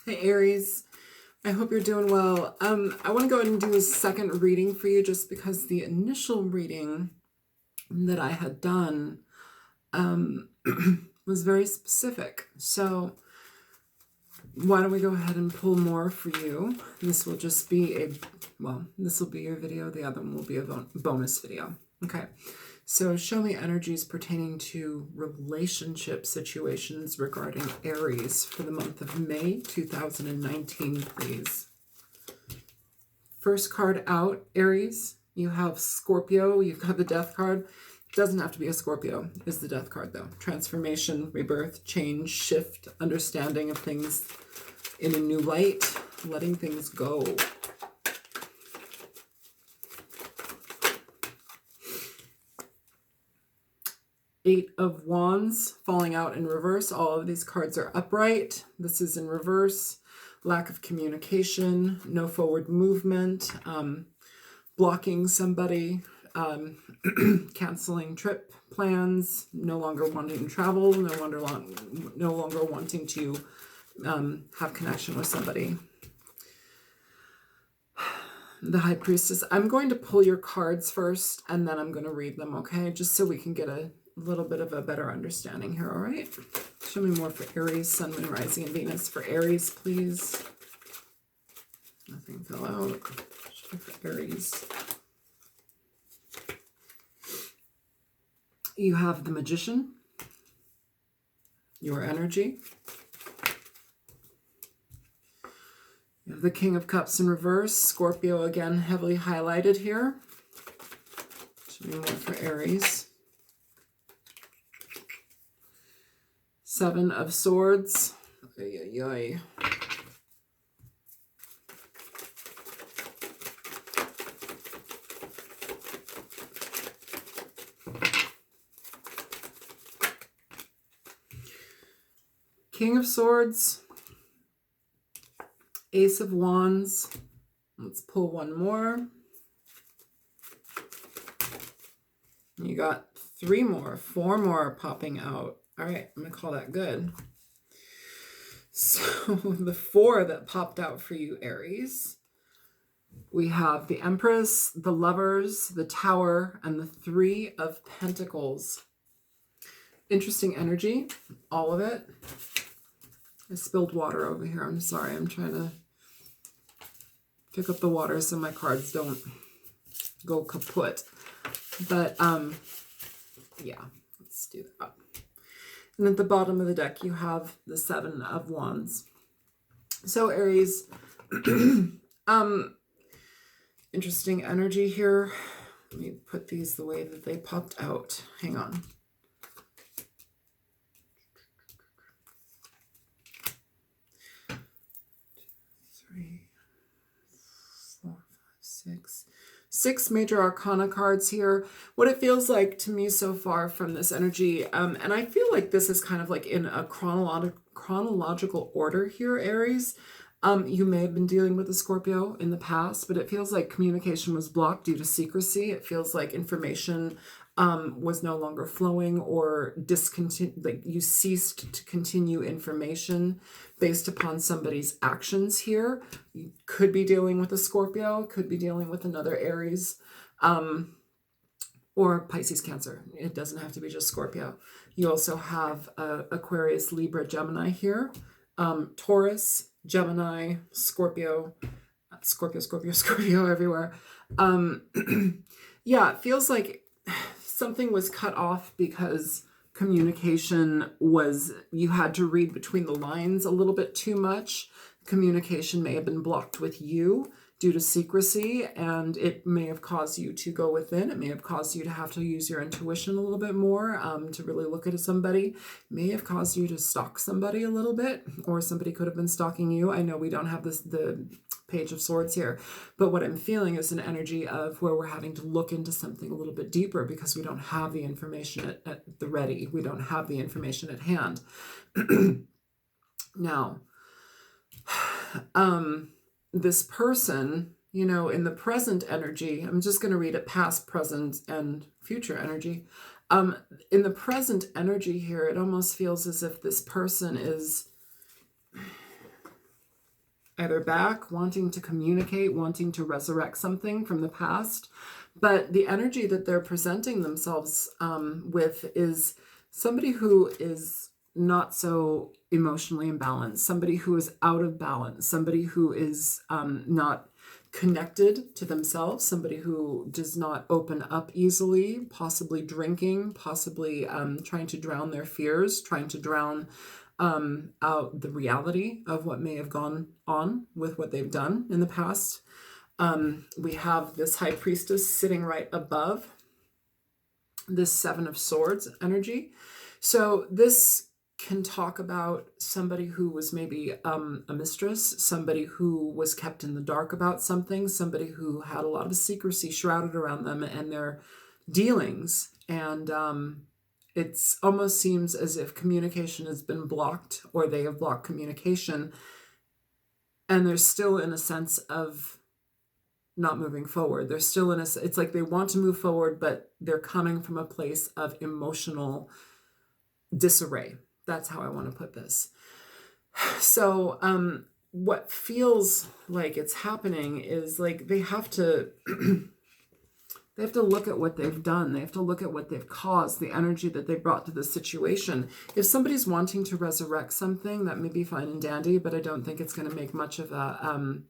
Hey Aries, I hope you're doing well. I want to go ahead and do a second reading for you just because the initial reading that I had done um, was very specific. So why don't we go ahead and pull more for you? This will just be this will be your video. The other one will be a bonus video. Okay. So show me energies pertaining to relationship situations regarding Aries for the month of May 2019, please. First card out, Aries. You have Scorpio. You've got the Death card. It doesn't have to be a Scorpio, is the Death card though. Transformation, rebirth, change, shift, understanding of things in a new light, letting things go. Eight of Wands falling out in reverse. All of these cards are upright. This is in reverse. Lack of communication, no forward movement, blocking somebody, canceling trip plans, no longer wanting to travel, no longer wanting to have connection with somebody. The High Priestess. I'm going to pull your cards first and then I'm going to read them, okay? Just so we can get a little bit of a better understanding here, all right? Show me more for Aries, Sun, Moon, Rising, and Venus. For Aries, please. Nothing fell out. Show me for Aries. You have the Magician, your energy. You have the King of Cups in reverse. Scorpio, again, heavily highlighted here. Show me more for Aries. Seven of Swords. Ay, ay, ay. King of Swords. Ace of Wands. Let's pull one more. You got four more popping out. All right, I'm going to call that good. So the four that popped out for you, Aries, we have the Empress, the Lovers, the Tower, and the Three of Pentacles. Interesting energy, all of it. I spilled water over here. I'm sorry. I'm trying to pick up the water so my cards don't go kaput. But yeah, let's do that. And at the bottom of the deck, you have the Seven of Wands. So Aries, interesting energy here. Let me put these the way that they popped out. Hang on. Six major arcana cards here. What it feels like to me so far from this energy, and I feel like this is kind of like in a chronological order here, Aries. You may have been dealing with a Scorpio in the past, but it feels like communication was blocked due to secrecy. It feels like information was no longer flowing or like you ceased to continue information based upon somebody's actions here. You could be dealing with a Scorpio, could be dealing with another Aries, or Pisces, Cancer. It doesn't have to be just Scorpio. You also have Aquarius, Libra, Gemini here, Taurus, Gemini, Scorpio, Scorpio everywhere. Yeah, it feels like something was cut off because communication was, you had to read between the lines a little bit too much. Communication may have been blocked with you due to secrecy, and it may have caused you to go within. It may have caused you to have to use your intuition a little bit more, to really look at somebody. It may have caused you to stalk somebody a little bit, or somebody could have been stalking you. I know we don't have the Page of Swords here, but what I'm feeling is an energy of where we're having to look into something a little bit deeper because we don't have the information at the ready. We don't have the information at hand. Now, this person, you know, in the present energy, I'm just going to read it past, present, and future energy. In the present energy here, it almost feels as if this person is either back, wanting to communicate, wanting to resurrect something from the past. But the energy that they're presenting themselves with is somebody who is not so emotionally imbalanced, somebody who is out of balance, somebody who is not connected to themselves, somebody who does not open up easily, possibly drinking, possibly trying to drown their fears, trying to drown out the reality of what may have gone on with what they've done in the past. We have this high priestess sitting right above this Seven of Swords energy. So this can talk about somebody who was maybe a mistress, somebody who was kept in the dark about something, somebody who had a lot of secrecy shrouded around them and their dealings. And it almost seems as if communication has been blocked, or they have blocked communication. And they're still in a sense of not moving forward. They're still in it's like they want to move forward, but they're coming from a place of emotional disarray. That's how I want to put this. So what feels like it's happening is like they have to they have to look at what they've done. They have to look at what they've caused, the energy that they brought to the situation. If somebody's wanting to resurrect something, that may be fine and dandy, but I don't think it's going to make much of a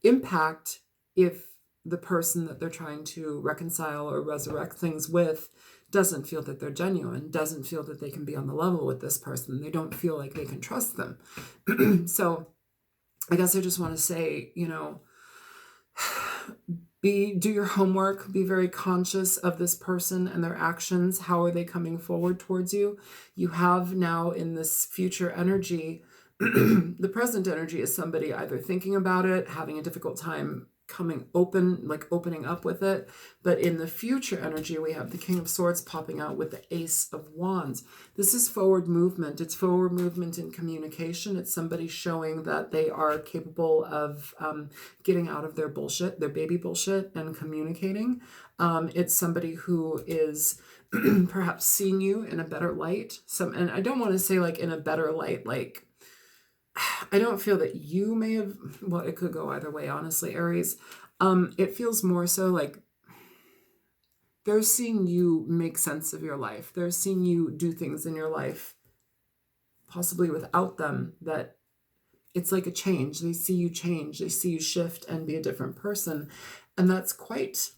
impact if the person that they're trying to reconcile or resurrect things with doesn't feel that they're genuine, doesn't feel that they can be on the level with this person. They don't feel like they can trust them. So I guess I just want to say, do your homework, be very conscious of this person and their actions. How are they coming forward towards you? You have now in this future energy, the present energy is somebody either thinking about it, having a difficult time opening up with it. But in the future energy, we have the King of Swords popping out with the Ace of Wands. This is forward movement. It's forward movement in communication. It's somebody showing that they are capable of getting out of their bullshit, their baby bullshit, and communicating. It's somebody who is perhaps seeing you in a better light. And I don't want to say like in a better light, like I don't feel that you may have, well, it could go either way, honestly, Aries. It feels more so like they're seeing you make sense of your life. They're seeing you do things in your life, possibly without them, that it's like a change. They see you change. They see you shift and be a different person. And that's quite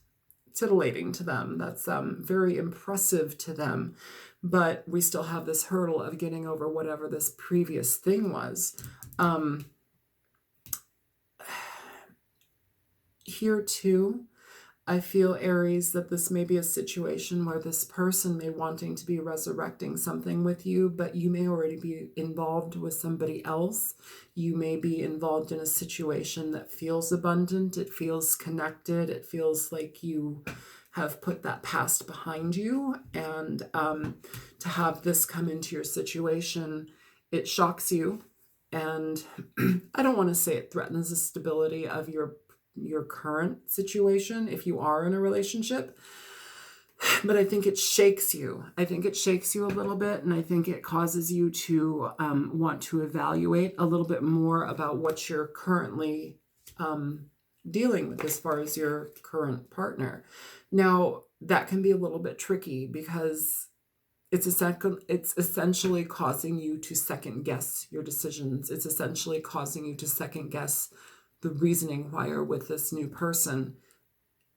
titillating to them. That's very impressive to them. But we still have this hurdle of getting over whatever this previous thing was. Here too, I feel, Aries, that this may be a situation where this person may wanting to be resurrecting something with you, but you may already be involved with somebody else. You may be involved in a situation that feels abundant. It feels connected. It feels like you have put that past behind you. And to have this come into your situation, it shocks you. And I don't want to say it threatens the stability of your current situation if you are in a relationship, but I think it shakes you. I think it shakes you a little bit, and I think it causes you to want to evaluate a little bit more about what you're currently dealing with as far as your current partner. Now, that can be a little bit tricky because it's essentially causing you to second guess your decisions. It's essentially causing you to second guess the reasoning why you're with this new person.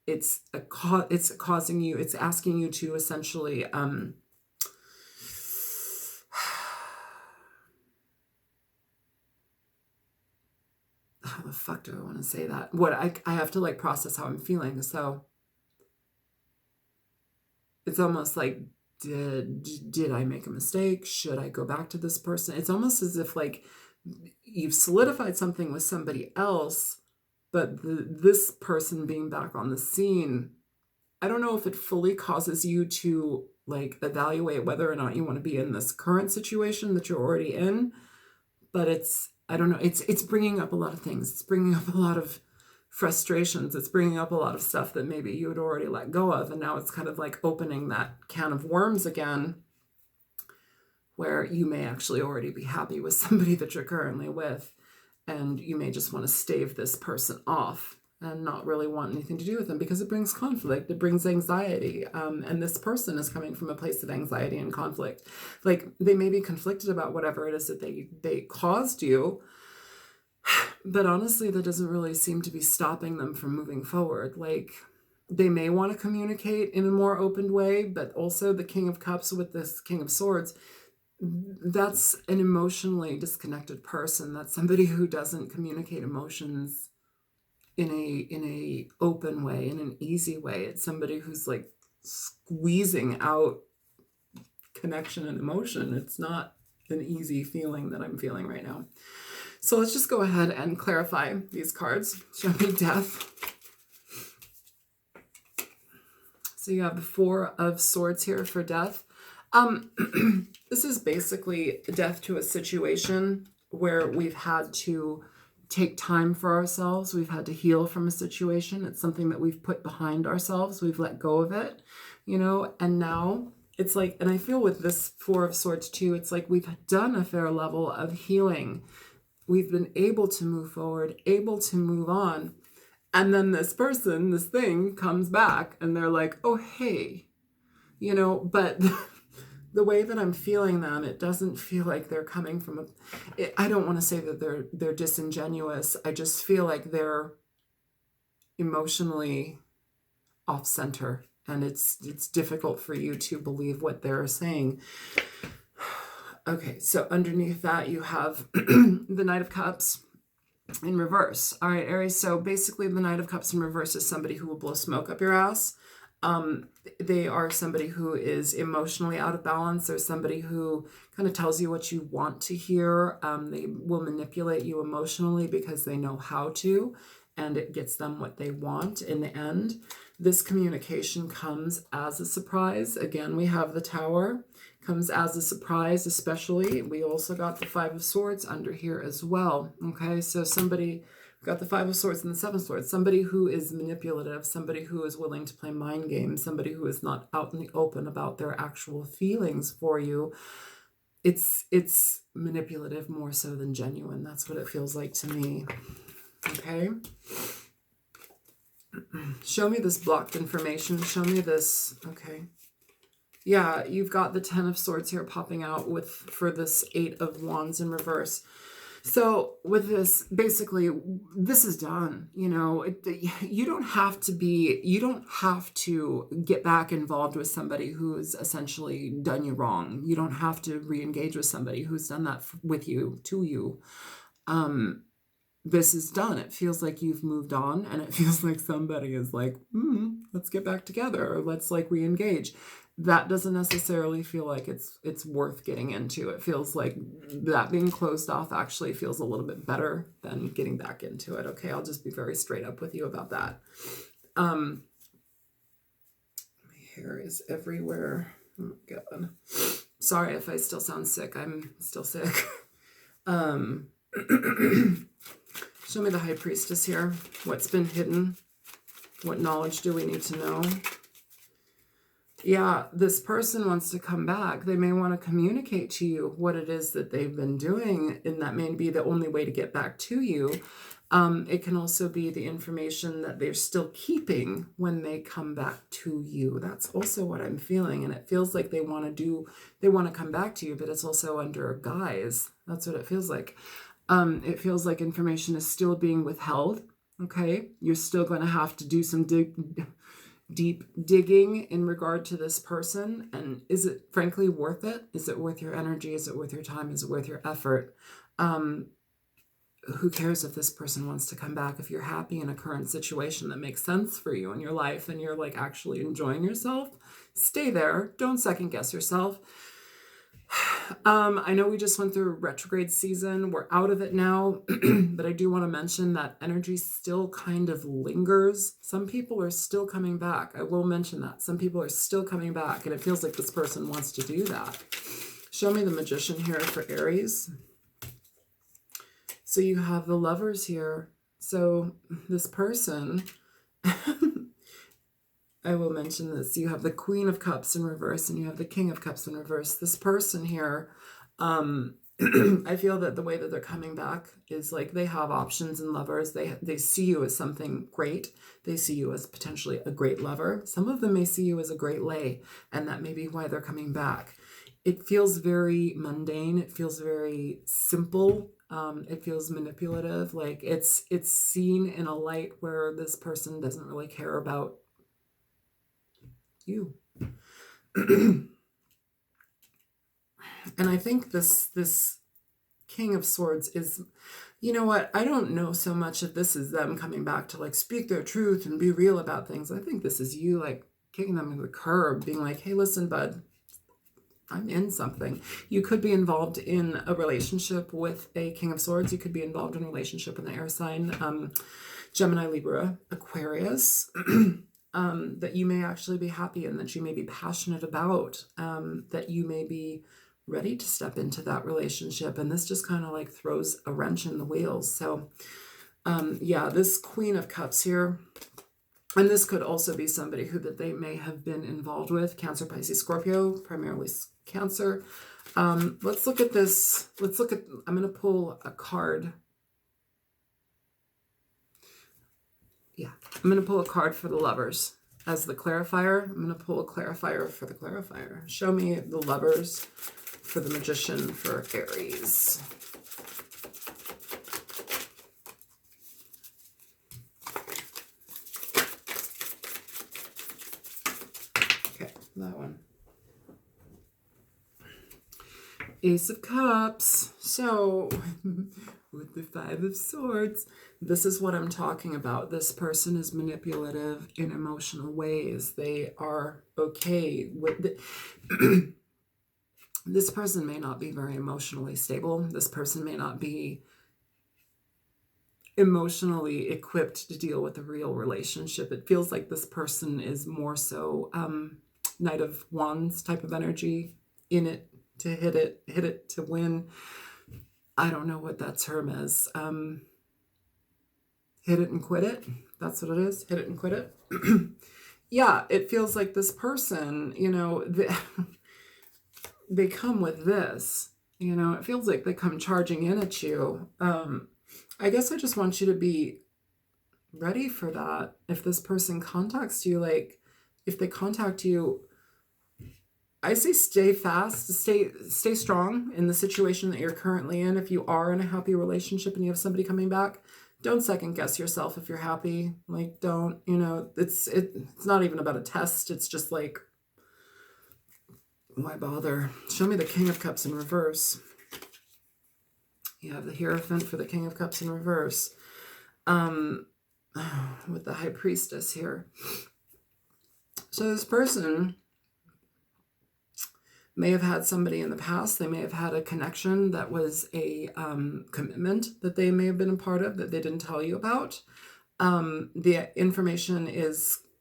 It's asking you to essentially how the fuck do I want to say that? What I have to like process how I'm feeling. So it's almost like, did I make a mistake? Should I go back to this person? It's almost as if like you've solidified something with somebody else, but this person being back on the scene, I don't know if it fully causes you to like evaluate whether or not you want to be in this current situation that you're already in, but I don't know, it's bringing up a lot of things. It's bringing up a lot of frustrations. It's bringing up a lot of stuff that maybe you had already let go of, and now it's kind of like opening that can of worms again, where you may actually already be happy with somebody that you're currently with. And you may just want to stave this person off and not really want anything to do with them because it brings conflict. It brings anxiety. And this person is coming from a place of anxiety and conflict. Like, they may be conflicted about whatever it is that they caused you, but honestly, that doesn't really seem to be stopping them from moving forward. Like, they may want to communicate in a more open way, but also the King of Cups with this King of Swords, that's an emotionally disconnected person. That's somebody who doesn't communicate emotions in a open way, in an easy way. It's somebody who's like squeezing out connection and emotion. It's not an easy feeling that I'm feeling right now. So let's just go ahead and clarify these cards. Show me death. So you have the Four of Swords here for death. This is basically death to a situation where we've had to take time for ourselves. We've had to heal from a situation. It's something that we've put behind ourselves. We've let go of it, and now it's like, and I feel with this Four of Swords too, it's like we've done a fair level of healing. We've been able to move forward, able to move on. And then this person, this thing comes back and they're like, oh, hey, but the way that I'm feeling them, it doesn't feel like they're coming from I don't want to say that they're disingenuous. I just feel like they're emotionally off center, and it's difficult for you to believe what they're saying. Okay, so underneath that you have the Knight of Cups in reverse. All right, Aries. So basically the Knight of Cups in reverse is somebody who will blow smoke up your ass. They are somebody who is emotionally out of balance. They're somebody who kind of tells you what you want to hear. They will manipulate you emotionally because they know how to, and it gets them what they want in the end. This communication comes as a surprise. Again, we have the Tower. Comes as a surprise, especially. We also got the Five of Swords under here as well. Okay, so somebody got the Five of Swords and the Seven of Swords. Somebody who is manipulative, somebody who is willing to play mind games, somebody who is not out in the open about their actual feelings for you. It's manipulative more so than genuine. That's what it feels like to me. Okay. Show me this blocked information. Show me this. Okay. Yeah, you've got the Ten of Swords here popping out for this Eight of Wands in reverse. So with this, basically, this is done. You don't have to get back involved with somebody who's essentially done you wrong. You don't have to re-engage with somebody who's done that with you, to you. This is done. It feels like you've moved on, and it feels like somebody is like, let's get back together, or let's like re-engage. That doesn't necessarily feel like it's worth getting into. It feels like that being closed off actually feels a little bit better than getting back into it. Okay, I'll just be very straight up with you about that. My hair is everywhere. Oh God. Sorry if I still sound sick. I'm still sick. Show me the High Priestess here. What's been hidden? What knowledge do we need to know? Yeah, this person wants to come back. They may want to communicate to you what it is that they've been doing, and that may be the only way to get back to you. It can also be the information that they're still keeping when they come back to you. That's also what I'm feeling, and it feels like they want to come back to you, but it's also under a guise. That's what it feels like. It feels like information is still being withheld. Okay, you're still going to have to do some deep digging in regard to this person. And is it frankly worth it? Is it worth your energy? Is it worth your time? Is it worth your effort? Who cares if this person wants to come back? If you're happy in a current situation that makes sense for you in your life and you're like actually enjoying yourself, stay there. Don't second guess yourself. I know we just went through retrograde season. We're out of it now, but I do want to mention that energy still kind of lingers. Some people are still coming back. I will mention that. Some people are still coming back, and it feels like this person wants to do that. Show me the Magician here for Aries. So you have the Lovers here. So this person... I will mention this. You have the Queen of Cups in reverse and you have the King of Cups in reverse. This person here I feel that the way that they're coming back is like they have options in lovers. They see you as something great. They see you as potentially a great lover. Some of them may see you as a great lay, and that may be why they're coming back. It feels very mundane. It feels very simple. It feels manipulative. Like it's seen in a light where this person doesn't really care about you. And I think this King of Swords is, you know what? I don't know so much if this is them coming back to like speak their truth and be real about things. I think this is you like kicking them to the curb, being like, hey, listen, bud, I'm in something. You could be involved in a relationship with a King of Swords. You could be involved in a relationship with an air sign, Gemini, Libra, Aquarius, that you may actually be happy in, that you may be passionate about, that you may be ready to step into that relationship. And this just kind of like throws a wrench in the wheels. So yeah, this Queen of Cups here, and this could also be somebody who that they may have been involved with, Cancer, Pisces, Scorpio, primarily Cancer. Let's look at this. I'm going to pull a card. Yeah, I'm going to pull a card for the lovers as the clarifier. I'm going to pull a clarifier for the clarifier. Show me the lovers for the Magician for Aries. Okay, that one. Ace of Cups. So, with the Five of Swords, this is what I'm talking about. This person is manipulative in emotional ways. They are okay with the this person may not be very emotionally stable. This person may not be emotionally equipped to deal with a real relationship. It feels like this person is more so Knight of Wands type of energy, in it to hit it to win. I don't know what that term is. Hit it and quit it. That's what it is. Hit it and quit it. Yeah, it feels like this person, you know, they come with this, you know, it feels like they come charging in at you. I guess I just want you to be ready for that. If this person contacts you, like if they contact you, I say stay fast, stay strong in the situation that you're currently in. If you are in a happy relationship and you have somebody coming back, don't second guess yourself if you're happy. Like don't, you know, it's not even about a test. It's just like, why bother? Show me the King of Cups in reverse. You have the Hierophant for the King of Cups in reverse. With the High Priestess here. So this person may have had somebody in the past. They may have had a connection that was a commitment that they may have been a part of that they didn't tell you about. The information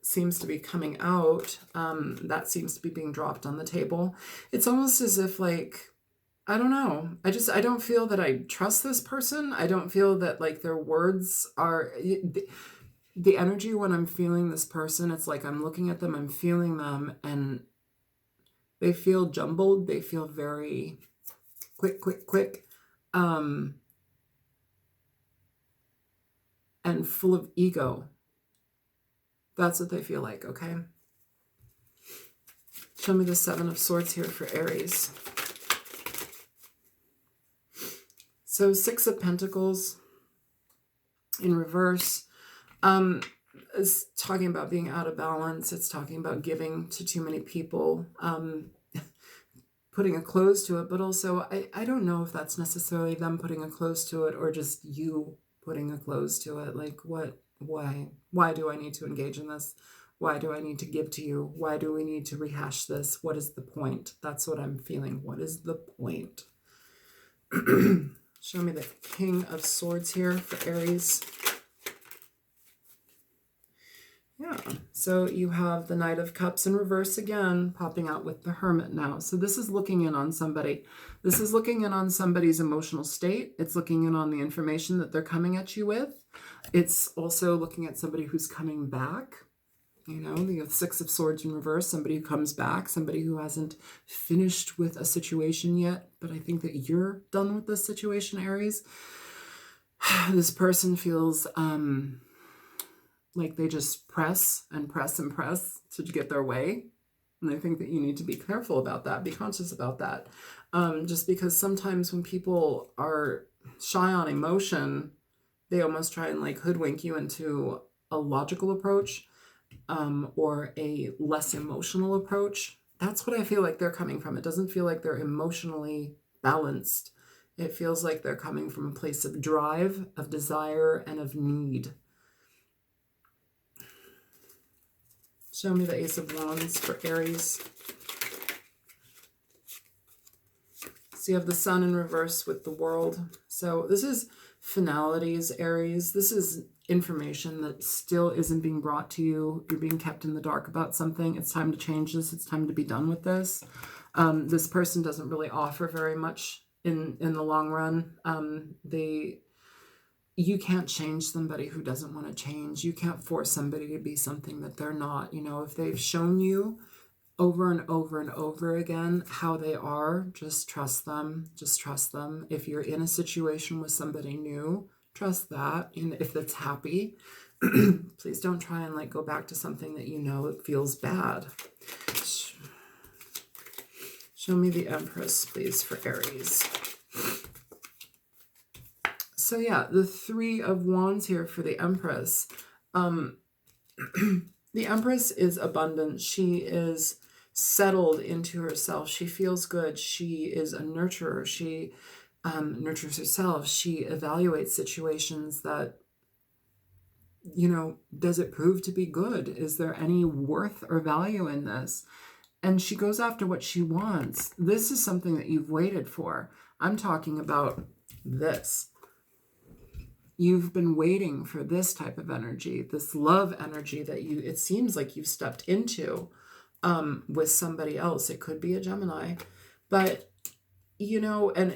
seems to be coming out. That seems to be being dropped on the table. It's almost as if like, I don't know. I don't feel that I trust this person. I don't feel that like their words are the energy when I'm feeling this person. It's like I'm looking at them, I'm feeling them, and they feel jumbled. They feel very quick. And full of ego. That's what they feel like, okay? Show me the Seven of Swords here for Aries. So Six of Pentacles in reverse. It's talking about being out of balance. It's talking about giving to too many people, putting a close to it. But also, I don't know if that's necessarily them putting a close to it or just you putting a close to it. Like why do I need to engage in this? Why do I need to give to you? Why do we need to rehash this? What is the point? That's what I'm feeling. What is the point? Show me the King of Swords here for Aries. Yeah, so you have the Knight of Cups in reverse again, popping out with the Hermit now. So this is looking in on somebody. This is looking in on somebody's emotional state. It's looking in on the information that they're coming at you with. It's also looking at somebody who's coming back. You know, the Six of Swords in reverse, somebody who comes back, somebody who hasn't finished with a situation yet, but I think that you're done with this situation, Aries. This person feels like they just press and press and press to get their way. And I think that you need to be careful about that, be conscious about that. Just because sometimes when people are shy on emotion, they almost try and like hoodwink you into a logical approach, or a less emotional approach. That's what I feel like they're coming from. It doesn't feel like they're emotionally balanced. It feels like they're coming from a place of drive, of desire, and of need. Show me the Ace of Wands for Aries. So you have the Sun in reverse with the World. So this is finalities, Aries. This is information that still isn't being brought to you. You're being kept in the dark about something. It's time to change this. It's time to be done with this. This person doesn't really offer very much in the long run. You can't change somebody who doesn't want to change. You can't force somebody to be something that they're not. You know, if they've shown you over and over and over again how they are, just trust them. Just trust them. If you're in a situation with somebody new, trust that. And if it's happy, please don't try and like go back to something that you know it feels bad. Show me the Empress, please, for Aries. So yeah, the Three of Wands here for the Empress. The Empress is abundant. She is settled into herself. She feels good. She is a nurturer. She nurtures herself. She evaluates situations that, you know, does it prove to be good? Is there any worth or value in this? And she goes after what she wants. This is something that you've waited for. I'm talking about this. You've been waiting for this type of energy, this love energy that it seems like you've stepped into with somebody else. It could be a Gemini, but you know, and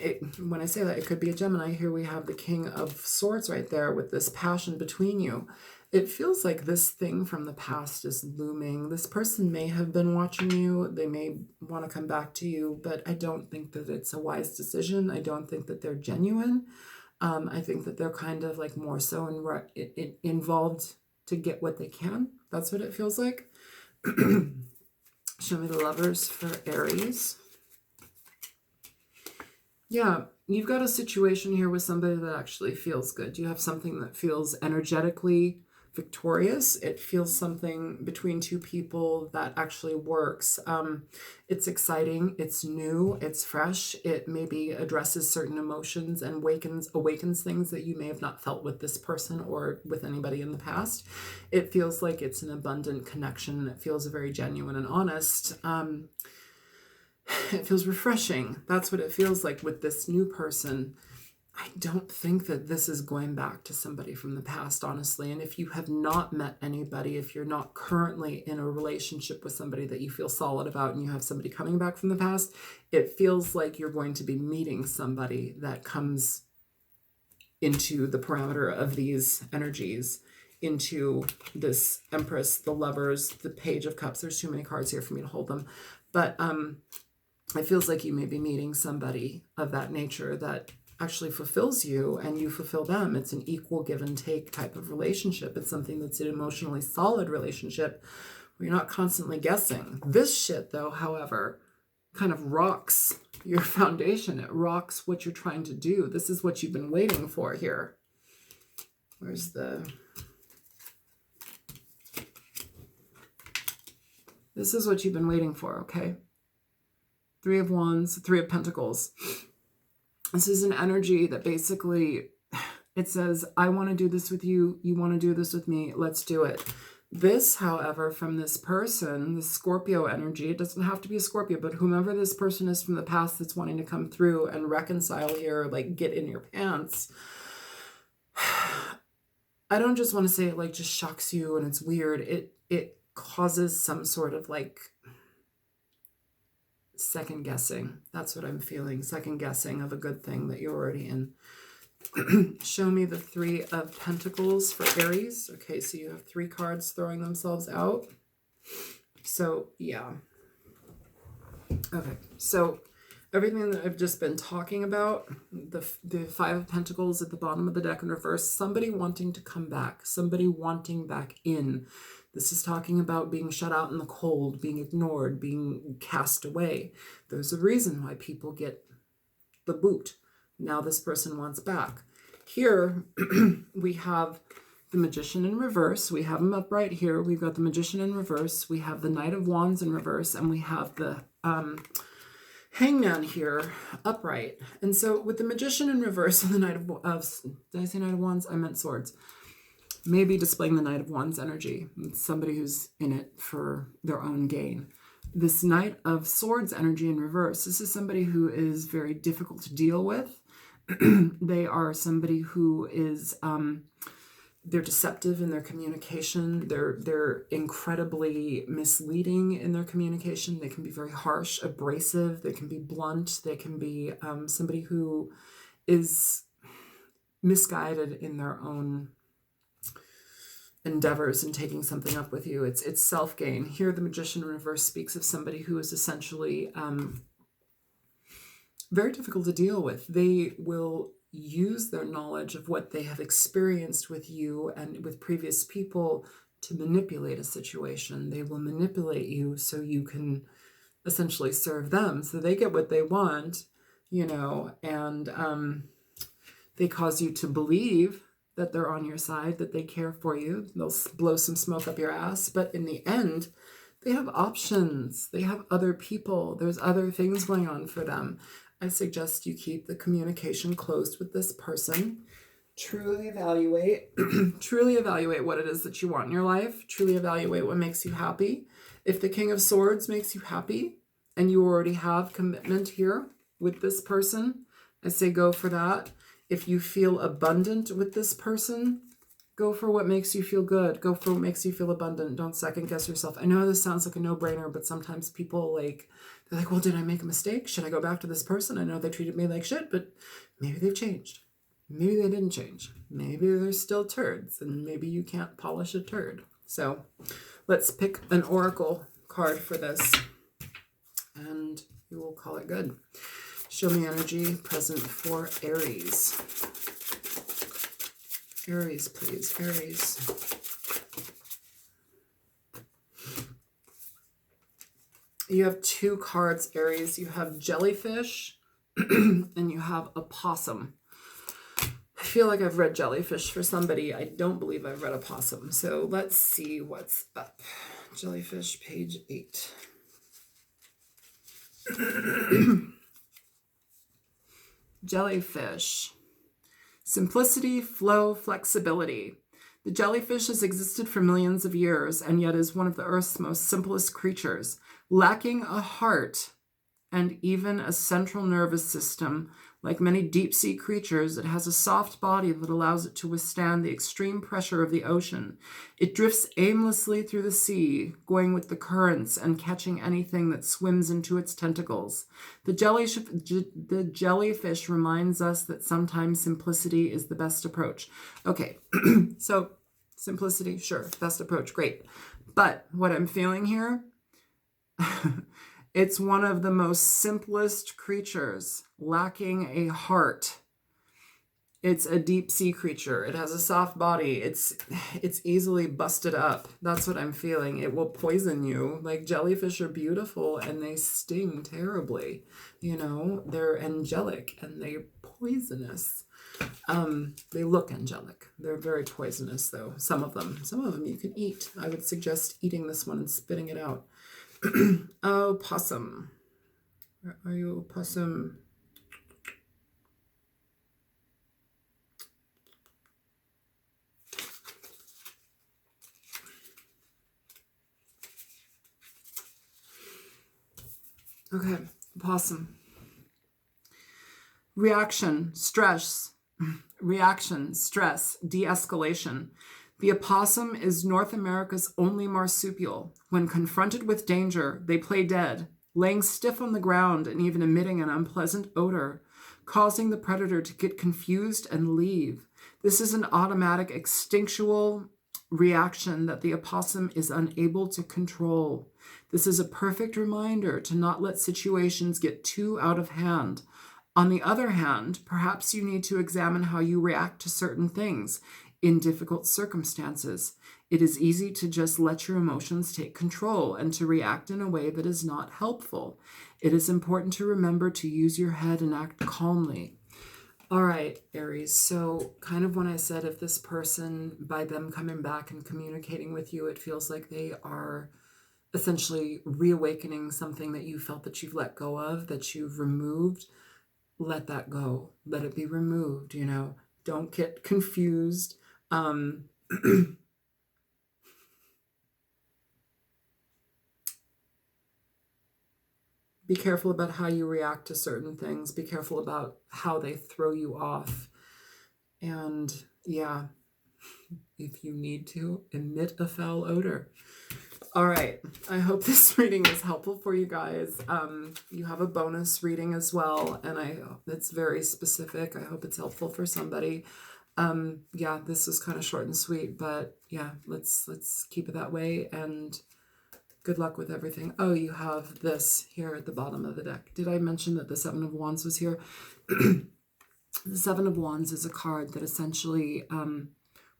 when I say that, it could be a Gemini. Here we have the King of Swords right there with this passion between you. It feels like this thing from the past is looming. This person may have been watching you. They may want to come back to you, but I don't think that it's a wise decision. I don't think that they're genuine. I think that they're kind of like more so involved to get what they can. That's what it feels like. Show me the Lovers for Aries. Yeah, you've got a situation here with somebody that actually feels good. You have something that feels energetically victorious. It feels something between two people that actually works. It's exciting. It's new. It's fresh. It maybe addresses certain emotions and awakens things that you may have not felt with this person or with anybody in the past. It feels like it's an abundant connection. It feels very genuine and honest. It feels refreshing. That's what it feels like with this new person. I don't think that this is going back to somebody from the past, honestly. And if you have not met anybody, if you're not currently in a relationship with somebody that you feel solid about and you have somebody coming back from the past, it feels like you're going to be meeting somebody that comes into the parameter of these energies, into this Empress, the Lovers, the Page of Cups. There's too many cards here for me to hold them. But it feels like you may be meeting somebody of that nature that actually fulfills you and you fulfill them. It's an equal give and take type of relationship. It's something that's an emotionally solid relationship where you're not constantly guessing. This shit, though, however, kind of rocks your foundation. It rocks what you're trying to do. This is what you've been waiting for here. Where's the... This is what you've been waiting for, okay? Three of Wands, Three of Pentacles. This is an energy that basically, it says, I want to do this with you. You want to do this with me. Let's do it. This, however, from this person, this Scorpio energy, it doesn't have to be a Scorpio, but whomever this person is from the past that's wanting to come through and reconcile here, like get in your pants. I don't just want to say it like just shocks you and it's weird. It causes some sort of like second guessing. That's what I'm feeling. Second guessing of a good thing that you're already in. Show me the Three of Pentacles for Aries. Okay, so you have three cards throwing themselves out. So, yeah. Okay. So, everything that I've just been talking about, the Five of Pentacles at the bottom of the deck in reverse, somebody wanting to come back, somebody wanting back in. This is talking about being shut out in the cold, being ignored, being cast away. There's a reason why people get the boot. Now this person wants back. Here we have the Magician in reverse. We have him upright here. We've got the Magician in reverse. We have the Knight of Wands in reverse, and we have the Hangman here upright. And so with the Magician in reverse and the Knight of did I say Knight of Wands? I meant swords. Maybe displaying the Knight of Wands energy. It's somebody who's in it for their own gain. This Knight of Swords energy in reverse, this is somebody who is very difficult to deal with. They are somebody who is, they're deceptive in their communication. They're incredibly misleading in their communication. They can be very harsh, abrasive. They can be blunt. They can be somebody who is misguided in their own endeavors in taking something up with you. It's self-gain. Here the Magician in reverse speaks of somebody who is essentially very difficult to deal with. They will use their knowledge of what they have experienced with you and with previous people to manipulate a situation. They will manipulate you so you can essentially serve them. So they get what they want, and they cause you to believe that they're on your side, that they care for you. They'll blow some smoke up your ass. But in the end, they have options. They have other people. There's other things going on for them. I suggest you keep the communication closed with this person. Truly evaluate what it is that you want in your life. Truly evaluate what makes you happy. If the King of Swords makes you happy and you already have commitment here with this person, I say go for that. If you feel abundant with this person, go for what makes you feel good. Go for what makes you feel abundant. Don't second guess yourself. I know this sounds like a no-brainer, but sometimes people they're like, well, did I make a mistake? Should I go back to this person? I know they treated me like shit, but maybe they've changed. Maybe they didn't change. Maybe they're still turds, and maybe you can't polish a turd. So let's pick an oracle card for this, and we will call it good. Show me energy present for Aries. Aries, please. Aries. You have two cards, Aries. You have jellyfish and you have a possum. I feel like I've read jellyfish for somebody. I don't believe I've read a possum. So let's see what's up. Jellyfish, page 8. Jellyfish. Simplicity, flow, flexibility. The jellyfish has existed for millions of years and yet is one of the Earth's most simplest creatures, lacking a heart and even a central nervous system. Like many deep-sea creatures, it has a soft body that allows it to withstand the extreme pressure of the ocean. It drifts aimlessly through the sea, going with the currents and catching anything that swims into its tentacles. The jellyfish reminds us that sometimes simplicity is the best approach. Okay, so simplicity, sure, best approach, great. But what I'm feeling here, it's one of the most simplest creatures, lacking a heart. It's a deep sea creature. It has a soft body. It's easily busted up. That's what I'm feeling. It will poison you. Like jellyfish are beautiful and they sting terribly. They're angelic and they're poisonous. They look angelic. They're very poisonous though. Some of them you can eat. I would suggest eating this one and spitting it out. Oh, possum. Where are you, possum? Okay, possum. Reaction, stress, de-escalation. The opossum is North America's only marsupial. When confronted with danger, they play dead, laying stiff on the ground and even emitting an unpleasant odor, causing the predator to get confused and leave. This is an automatic instinctual reaction that the opossum is unable to control. This is a perfect reminder to not let situations get too out of hand. On the other hand, perhaps you need to examine how you react to certain things in difficult circumstances. It is easy to just let your emotions take control and to react in a way that is not helpful. It is important to remember to use your head and act calmly. All right, Aries. So kind of when I said if this person, by them coming back and communicating with you, it feels like they are essentially reawakening something that you felt that you've let go of, that you've removed. Let that go. Let it be removed, you know. Don't get confused. Be careful about how you react to certain things. Be careful about how they throw you off. And yeah, if you need to, emit a foul odor. All right. I hope this reading is helpful for you guys. You have a bonus reading as well, and it's very specific. I hope it's helpful for somebody. Yeah, this was kind of short and sweet, but yeah, let's keep it that way. And good luck with everything. Oh, you have this here at the bottom of the deck. Did I mention that the Seven of Wands was here? The Seven of Wands is a card that essentially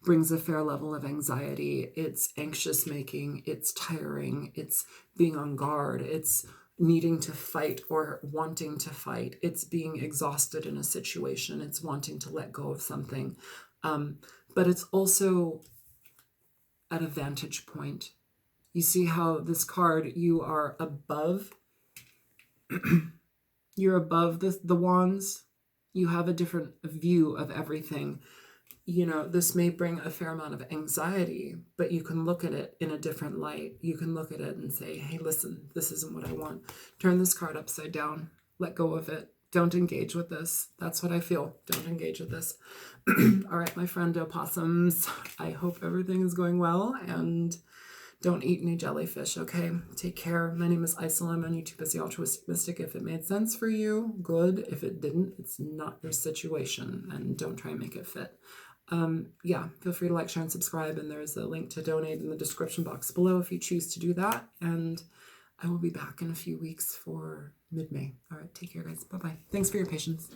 brings a fair level of anxiety. It's anxious making, it's tiring, it's being on guard, it's needing to fight or wanting to fight, it's being exhausted in a situation, it's wanting to let go of something. But it's also at a vantage point. You see how this card, you are above, you're above the wands. You have a different view of everything. You know, this may bring a fair amount of anxiety, but you can look at it in a different light. You can look at it and say, hey, listen, this isn't what I want. Turn this card upside down. Let go of it. Don't engage with this. That's what I feel. Don't engage with this. All right, my friend opossums, I hope everything is going well, and don't eat any jellyfish, okay? Take care. My name is Isel. I'm on YouTube as the Altruistic Mystic. If it made sense for you, good. If it didn't, it's not your situation, and don't try and make it fit. Yeah, feel free to like, share, and subscribe, and there's a link to donate in the description box below if you choose to do that, and I will be back in a few weeks for mid-May. All right, take care, guys. Bye-bye. Thanks for your patience.